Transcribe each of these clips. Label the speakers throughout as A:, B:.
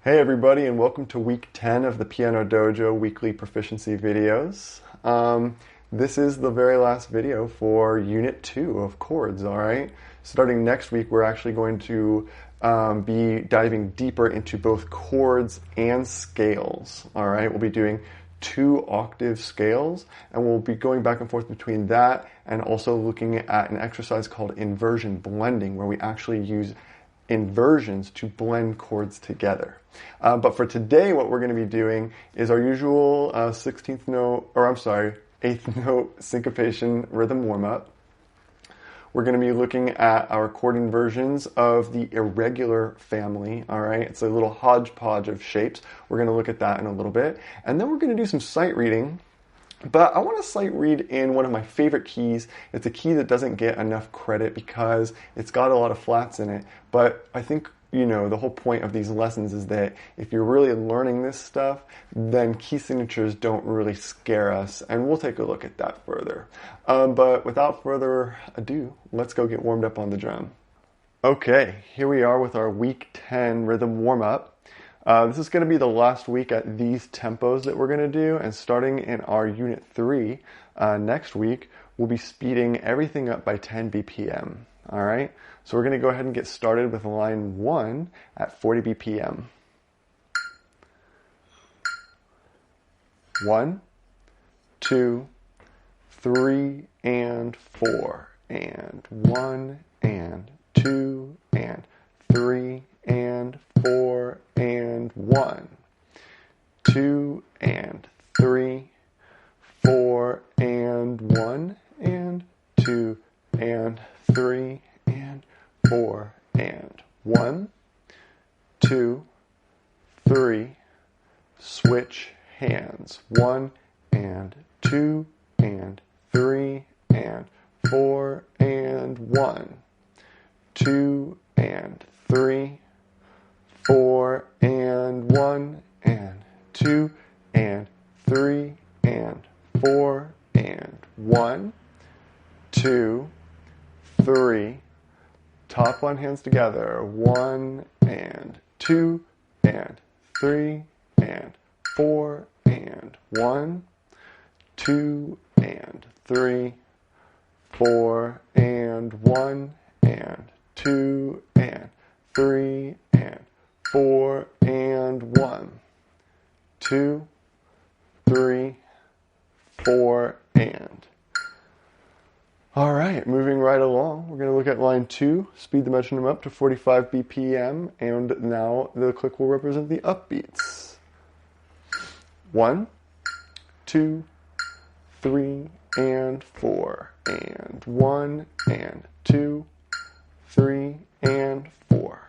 A: Hey everybody, and welcome to week 10 of the Piano Dojo weekly proficiency videos. This is the very last video for Unit 2 of chords, alright? Starting next week, we're actually going to be diving deeper into both chords and scales, alright? We'll be doing 2-octave scales, and we'll be going back and forth between that and also looking at an exercise called inversion blending, where we actually use inversions to blend chords together. But for today, what we're going to be doing is our usual 8th note syncopation rhythm warm-up. We're going to be looking at our chord inversions of the irregular family, all right? It's a little hodgepodge of shapes. We're going to look at that in a little bit. And then we're going to do some sight reading. But I want to sight read in one of my favorite keys. It's a key that doesn't get enough credit because it's got a lot of flats in it. But I think, the whole point of these lessons is that if you're really learning this stuff, then key signatures don't really scare us. And we'll take a look at that further. But without further ado, let's go get warmed up on the drum. Okay, here we are with our week 10 rhythm warm-up. This is going to be the last week at these tempos that we're going to do, and starting in our Unit 3 next week, we'll be speeding everything up by 10 BPM. Alright, so we're going to go ahead and get started with line 1 at 40 BPM. 1, 2, 3, and 4, and 1, and 2, and 3, and 4, and 1, 2, and 3, 4, and 1, and 2, and 3, and 4, and 1, 2, 3, switch hands, 1, and 2, and 3, and 4, and 1, 2, and 3, 4, and 1, and 2, and 3, and 4, and 1, 2, 3, top on hands together, 1, and 2, and 3, and 4, and 1, 2, and 3, 4, and 1, and 2, and 3, and 4, and 1, 2, 3, 4, and. Alright, moving right along, we're going to look at line 2, speed the metronome up to 45 BPM, and now the click will represent the upbeats. 1, 2, 3, and 4, and 1, and 2, 3, and 4,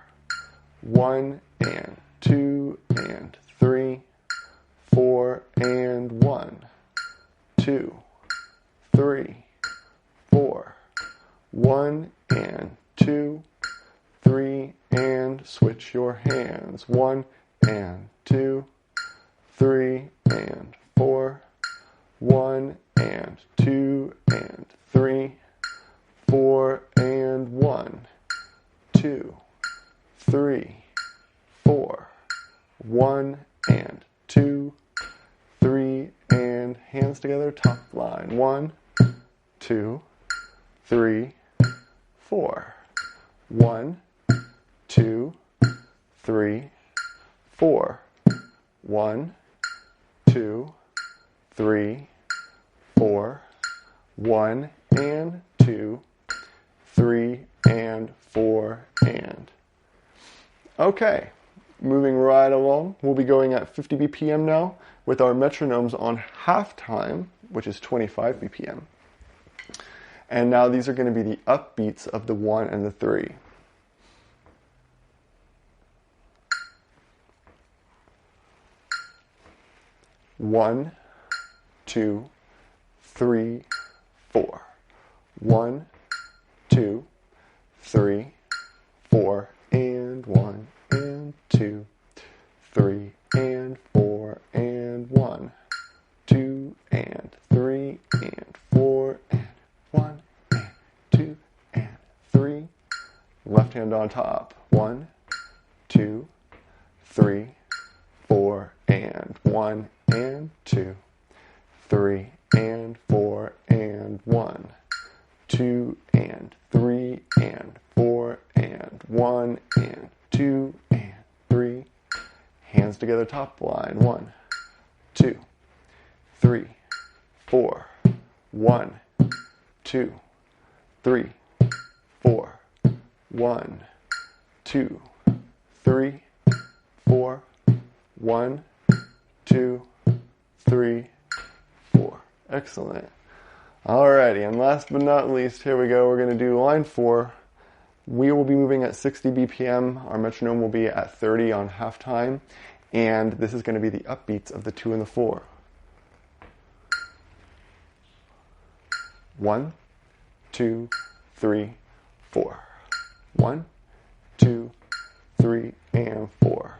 A: 1, and 2, and 3, 4, and 1, 2, 3, 4, 1, and 2, 3, and switch your hands, 1, and 2, 3, and 4, 1, and 2, and 3, 4, and 1, 2, 3, 4, 1, and 2, 3, and hands together, top line, 1, 2, 3, 4, 1, 2, 3, 4, 1, 2, 3, 4, 1, and 2, 3, and 4, and. Okay, moving right along, we'll be going at 50 BPM now with our metronomes on half time, which is 25 BPM. And now these are going to be the upbeats of the 1 and the 3. One, 2, 3, 4. 1, 2, 3, 4, and 1, and 2, 3, and 4, and 1, 2, and 3, and 4, and 1, and 2, and 3. Left hand on top. 1, 2, 3, 4 and 1 and 2, 3 and 4 and 1, 2 and 3 and 4 and 1 and 2 and 3. Hands together, top line. 1, 2, 3, 4, 1, 2, 3, 4, 1, 2, 3, 4, 1, 2, 3, 4. Excellent. Alrighty, and last but not least, here we go. We're going to do line 4. We will be moving at 60 BPM. Our metronome will be at 30 on halftime. And this is going to be the upbeats of the 2 and the 4. 1, 2, 3, 4. 1, 2, 3, and 4.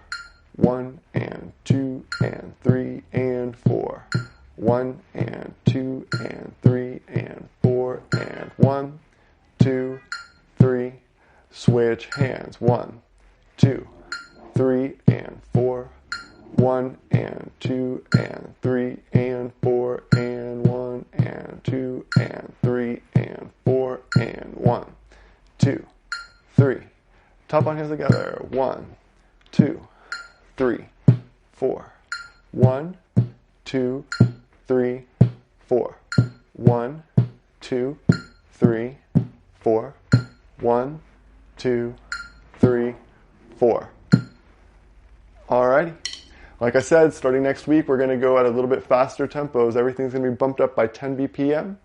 A: 1 and 2 and 3 and 4. 1 and 2 and 3 and 4 and 1, 2, 3. Switch hands. 1, 2, 3 and 4. 1 and 2 and 3 and 4 and 1 and 2 and 3 and 4 and 1, 2, 3. Top on hands together. 1, 2, 3, 4. 1, 2, 3, 4. 1, 2, 3, 4. 1, 2, 3, 4. Alrighty. Like I said, starting next week, we're going to go at a little bit faster tempos. Everything's going to be bumped up by 10 BPM.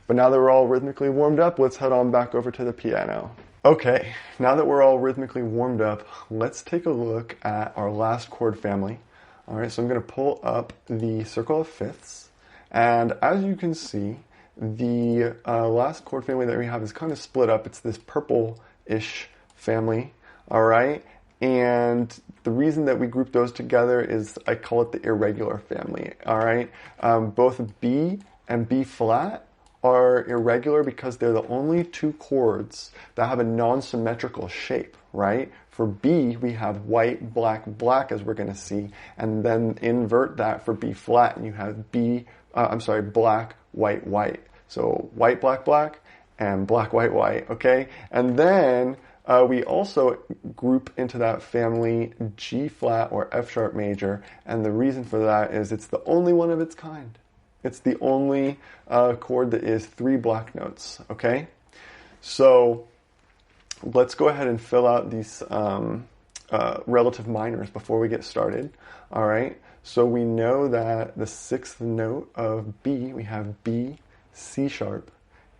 A: But now that we're all rhythmically warmed up, let's head on back over to the piano. Okay, now that we're all rhythmically warmed up, let's take a look at our last chord family. Alright, so I'm going to pull up the circle of fifths. And as you can see, the last chord family that we have is kind of split up. It's this purple-ish family. Alright, and the reason that we group those together is I call it the irregular family. Alright, both B and B flat are irregular because they're the only two chords that have a non-symmetrical shape, right? For B, we have white, black, black, as we're going to see, and then invert that for B flat, and you have black, white, white. So white, black, black, and black, white, white, okay? And then we also group into that family G flat or F sharp major, and the reason for that is it's the only one of its kind. It's the only chord that is 3 black notes, okay? So let's go ahead and fill out these relative minors before we get started, all right? So we know that the 6th note of B, we have B, C sharp,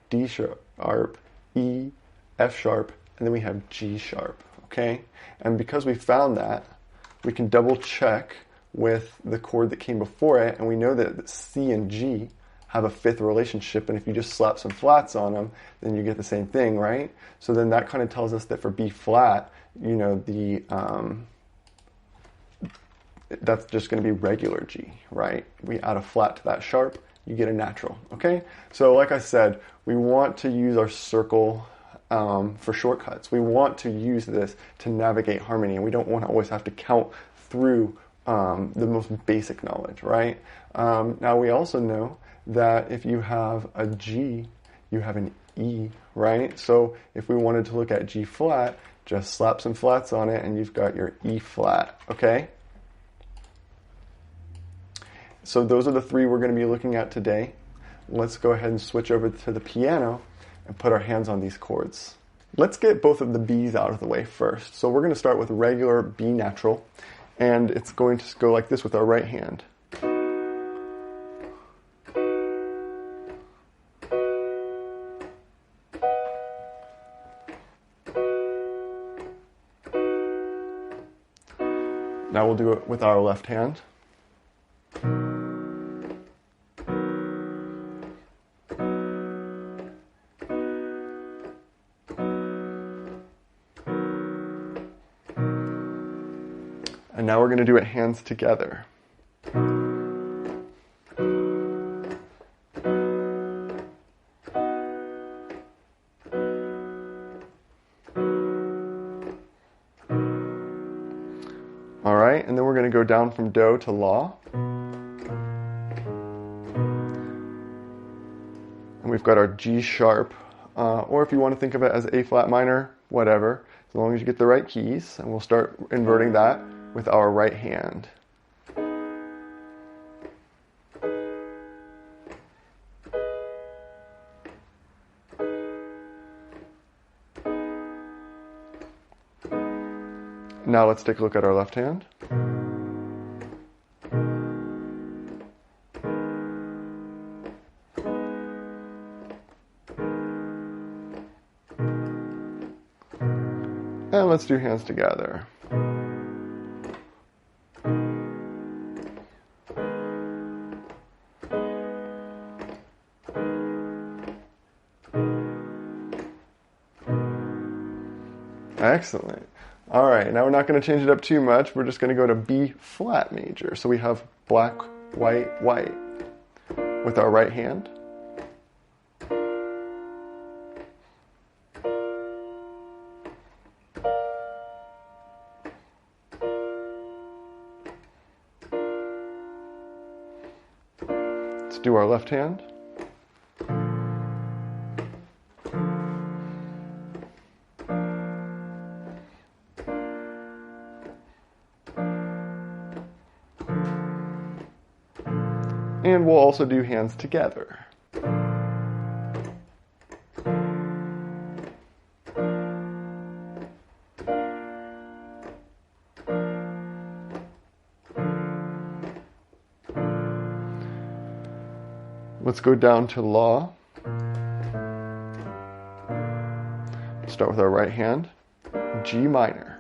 A: D sharp, E, F sharp, and then we have G sharp, okay? And because we found that, we can double check with the chord that came before it, and we know that C and G have a 5th relationship, and if you just slap some flats on them, then you get the same thing, right? So then that kind of tells us that for B flat, you know, that's just going to be regular G, right? We add a flat to that sharp, you get a natural, okay? So like I said, we want to use our circle for shortcuts. We want to use this to navigate harmony, and we don't want to always have to count through the most basic knowledge, right? Now we also know that if you have a G, you have an E, right? So if we wanted to look at G flat, just slap some flats on it and you've got your E flat, okay? So those are the 3 we're going to be looking at today. Let's go ahead and switch over to the piano and put our hands on these chords. Let's get both of the B's out of the way first. So we're going to start with regular B natural, and it's going to go like this with our right hand. Now we'll do it with our left hand. And now we're going to do it hands together. All right, and then we're going to go down from Do to La. And we've got our G sharp, or if you want to think of it as A flat minor, whatever, as long as you get the right keys. And we'll start inverting that with our right hand. Now let's take a look at our left hand. And let's do hands together. Excellent. All right, now we're not going to change it up too much. We're just going to go to B flat major. So we have black, white, white with our right hand. Let's do our left hand. And we'll also do hands together. Let's go down to La. Start with our right hand, G minor.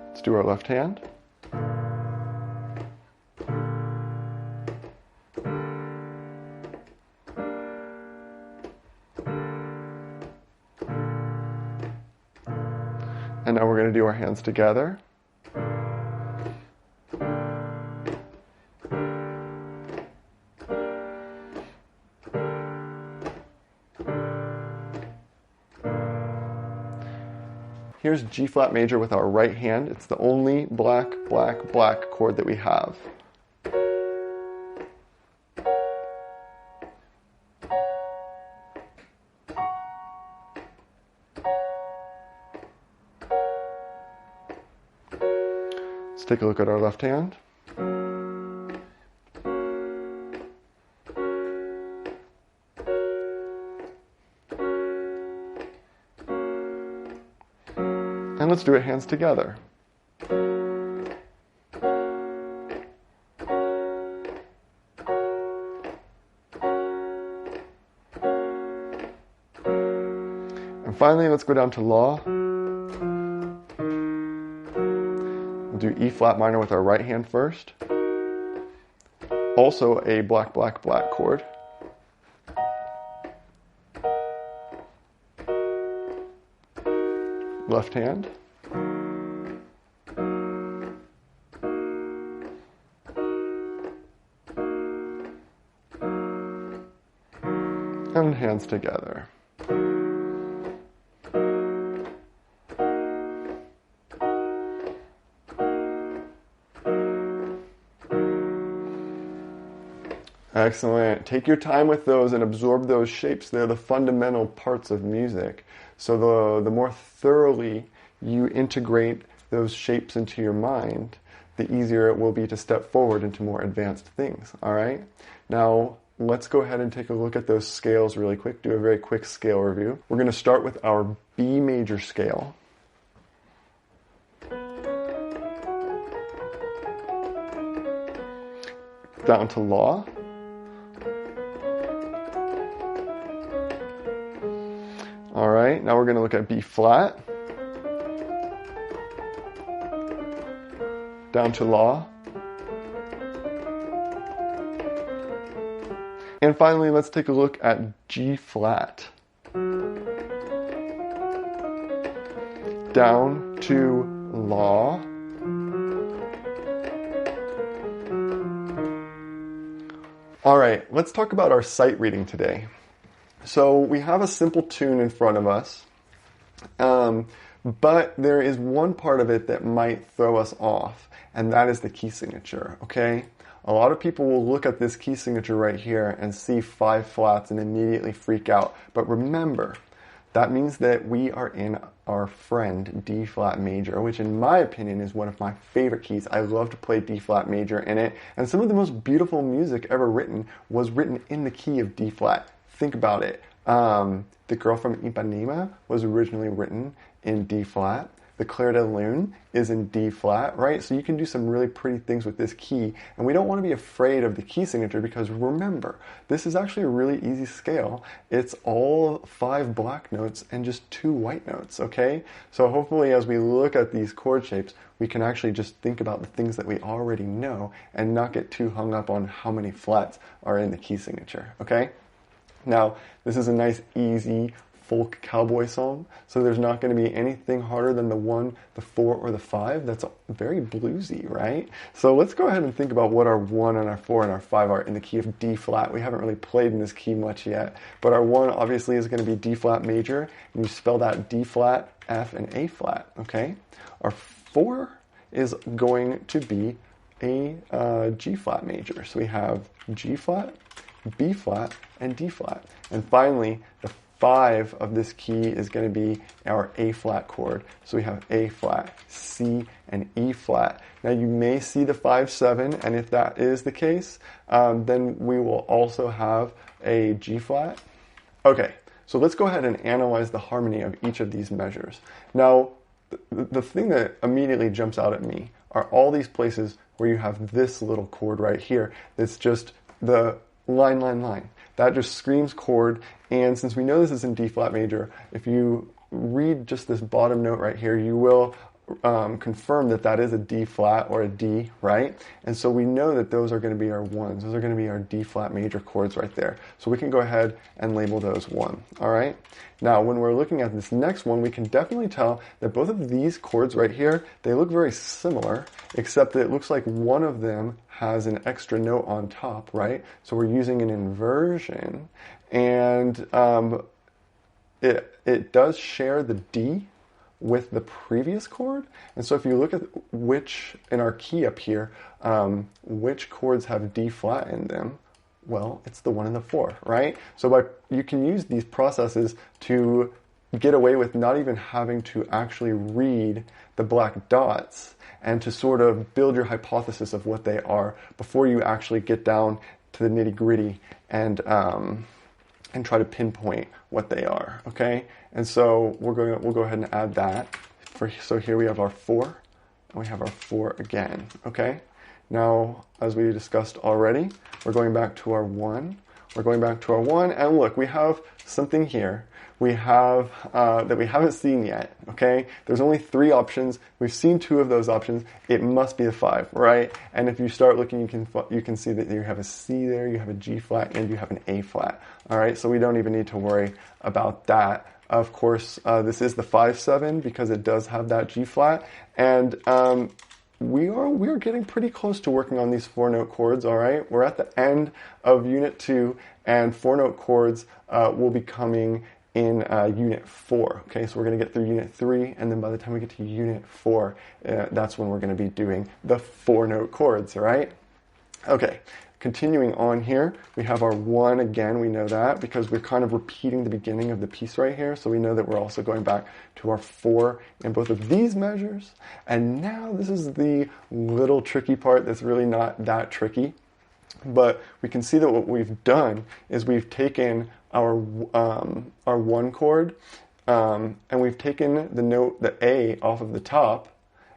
A: Let's do our left hand. And now we're going to do our hands together. Here's G flat major with our right hand. It's the only black, black, black chord that we have. Let's take a look at our left hand. And let's do it hands together. And finally, let's go down to La. We'll do E flat minor with our right hand first. Also a black, black, black chord. Left hand. And hands together. Excellent. Take your time with those and absorb those shapes. They're the fundamental parts of music. So the more thoroughly you integrate those shapes into your mind, the easier it will be to step forward into more advanced things. All right? Now, let's go ahead and take a look at those scales really quick, do a very quick scale review. We're going to start with our B major scale. Down to La. All right, now we're going to look at B flat. Down to La. And finally, let's take a look at G flat. Down to La. All right, let's talk about our sight reading today. So we have a simple tune in front of us, but there is one part of it that might throw us off, and that is the key signature, okay? A lot of people will look at this key signature right here and see 5 flats and immediately freak out. But remember, that means that we are in our friend D flat major, which in my opinion is one of my favorite keys. I love to play D flat major in it, and some of the most beautiful music ever written was written in the key of D flat. Think about it. The Girl from Ipanema was originally written in D flat. The Clair de Lune is in D flat, right? So you can do some really pretty things with this key, and we don't want to be afraid of the key signature because remember, this is actually a really easy scale. It's all 5 black notes and just 2 white notes, okay? So hopefully as we look at these chord shapes, we can actually just think about the things that we already know and not get too hung up on how many flats are in the key signature, okay? Now, this is a nice, easy folk cowboy song, so there's not going to be anything harder than the 1, the 4, or the 5. That's very bluesy, right? So let's go ahead and think about what our 1 and our 4 and our 5 are in the key of D flat. We haven't really played in this key much yet, but our 1 obviously is going to be D flat major, and you spell that D flat, F, and A flat, okay? Our 4 is going to be a G flat major. So we have G flat, B flat, and D flat. And finally, the 5 of this key is going to be our A flat chord. So we have A flat, C, and E flat. Now you may see the 5-7, and if that is the case, then we will also have a G flat. Okay, so let's go ahead and analyze the harmony of each of these measures. Now, the thing that immediately jumps out at me are all these places where you have this little chord right here that's just the line, line, line. That just screams chord, and since we know this is in D flat major, if you read just this bottom note right here, you will confirm that that is a D flat or a D, right? And so we know that those are going to be our 1s. Those are going to be our D flat major chords right there. So we can go ahead and label those 1, all right? Now, when we're looking at this next one, we can definitely tell that both of these chords right here, they look very similar, except that it looks like one of them has an extra note on top, right? So we're using an inversion, and it does share the D with the previous chord. And so if you look at which, in our key up here, which chords have D flat in them, well, it's the 1 and the 4, right? So you can use these processes to get away with not even having to actually read the black dots and to sort of build your hypothesis of what they are before you actually get down to the nitty-gritty and try to pinpoint what they are, okay? And so we'll go ahead and add that. So here we have our 4, and we have our 4 again, okay? Now, as we discussed already, we're going back to our 1. We're going back to our 1, and look, we have something here. We have that we haven't seen yet, okay? There's only 3 options. We've seen 2 of those options. It must be a 5, right? And if you start looking, you can see that you have a C there, you have a G flat, and you have an A flat, all right? So we don't even need to worry about that. Of course, this is the 5-7 because it does have that G flat, and we are getting pretty close to working on these 4-note chords, all right? We're at the end of Unit 2, and 4-note chords will be coming in Unit 4, okay? So we're going to get through Unit 3, and then by the time we get to Unit 4, that's when we're going to be doing the 4-note chords, all right? Okay, continuing on here, we have our 1 again. We know that because we're kind of repeating the beginning of the piece right here, so we know that we're also going back to our 4 in both of these measures. And now this is the little tricky part that's really not that tricky, but we can see that what we've done is we've taken our 1 chord, and we've taken the note, the A, off of the top,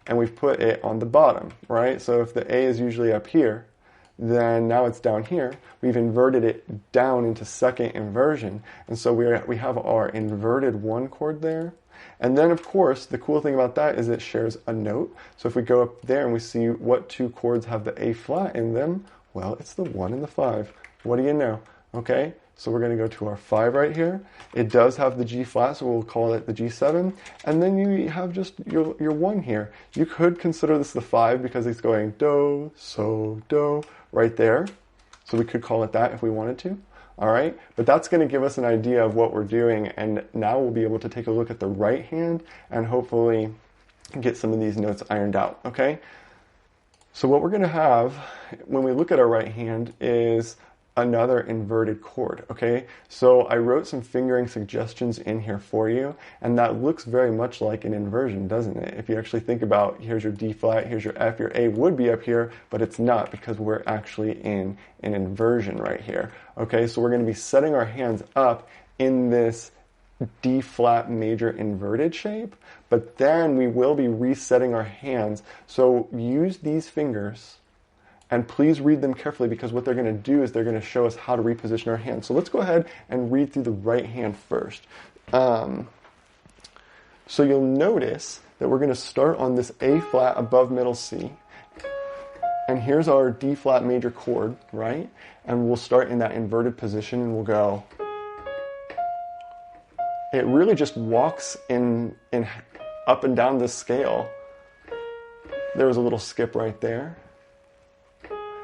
A: and we've put it on the bottom, right? So if the A is usually up here, then now it's down here. We've inverted it down into second inversion, and so we have our inverted 1 chord there. And then, of course, the cool thing about that is it shares a note. So if we go up there and we see what 2 chords have the A flat in them, well, it's the 1 and the 5. What do you know? Okay, so we're going to go to our 5 right here. It does have the G flat, so we'll call it the G7. And then you have just your 1 here. You could consider this the 5 because it's going do, so, do, right there. So we could call it that if we wanted to. All right, but that's going to give us an idea of what we're doing, and now we'll be able to take a look at the right hand and hopefully get some of these notes ironed out, okay? So what we're going to have when we look at our right hand is another inverted chord, okay? So I wrote some fingering suggestions in here for you, and that looks very much like an inversion, doesn't it? If you actually think about, here's your D flat, here's your F, your A would be up here, but it's not because we're actually in an inversion right here, okay? So we're going to be setting our hands up in this D flat major inverted shape, but then we will be resetting our hands. So use these fingers, and please read them carefully, because what they're going to do is they're going to show us how to reposition our hands. So let's go ahead and read through the right hand first. So you'll notice that we're going to start on this A flat above middle C. And here's our D flat major chord, right? And we'll start in that inverted position, and we'll go. It really just walks in up and down this scale. There was a little skip right there.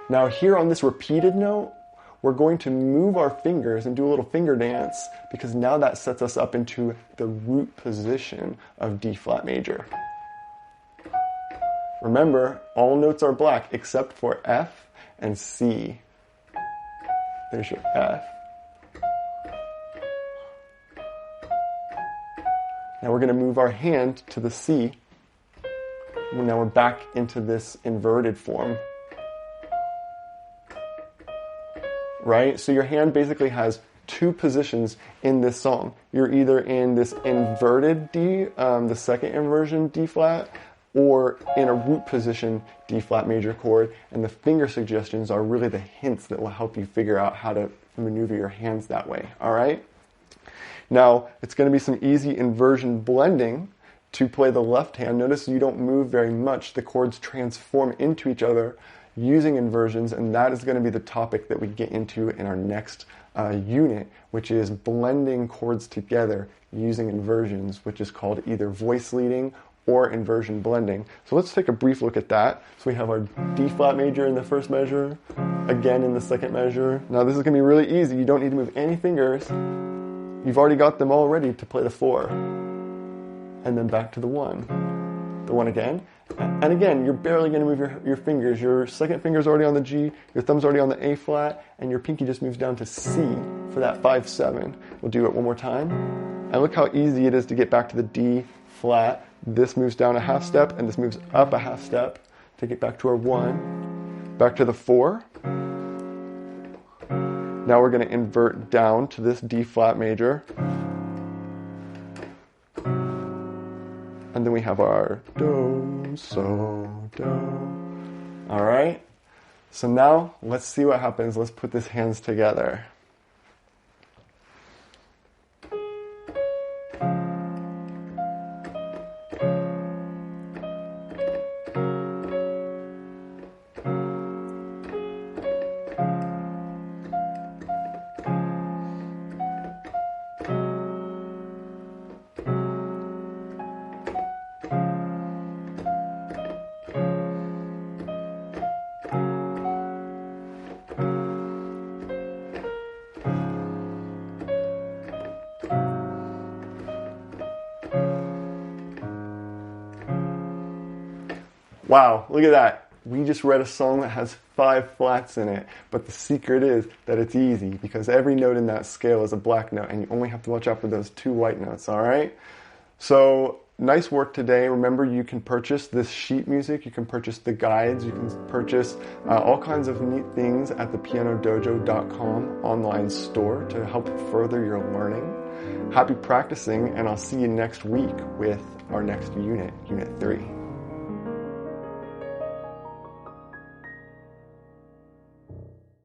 A: Now here on this repeated note, we're going to move our fingers and do a little finger dance, because now that sets us up into the root position of D flat major. Remember, all notes are black except for F and C. There's your F. Now we're going to move our hand to the C. Now we're back into this inverted form. Right? So your hand basically has two positions in this song. You're either in this inverted D, the second inversion D flat, or in a root position D flat major chord, and the finger suggestions are really the hints that will help you figure out how to maneuver your hands that way. All right? Now, it's going to be some easy inversion blending to play the left hand. Notice you don't move very much. The chords transform into each other using inversions, and that is going to be the topic that we get into in our next unit, which is blending chords together using inversions, which is called either voice leading or inversion blending. So let's take a brief look at that. So we have our D flat major in the first measure, again in the second measure. Now this is going to be really easy. You don't need to move any fingers. You've already got them all ready to play the 4. And then back to the 1. The 1 again. And again, you're barely going to move your fingers. Your second finger's already on the G, your thumb's already on the A flat, and your pinky just moves down to C for that 5-7. We'll do it one more time. And look how easy it is to get back to the D flat. This moves down a half step, and this moves up a half step to get back to our 1. Back to the 4. Now we're going to invert down to this D flat major. And then we have our do, so, do. All right? So now let's see what happens. Let's put these hands together. Wow, look at that. We just read a song that has 5 flats in it, but the secret is that it's easy because every note in that scale is a black note, and you only have to watch out for those 2 white notes, all right? So nice work today. Remember, you can purchase this sheet music, you can purchase the guides, you can purchase all kinds of neat things at the pianodojo.com online store to help further your learning. Happy practicing, and I'll see you next week with our next unit, Unit 3.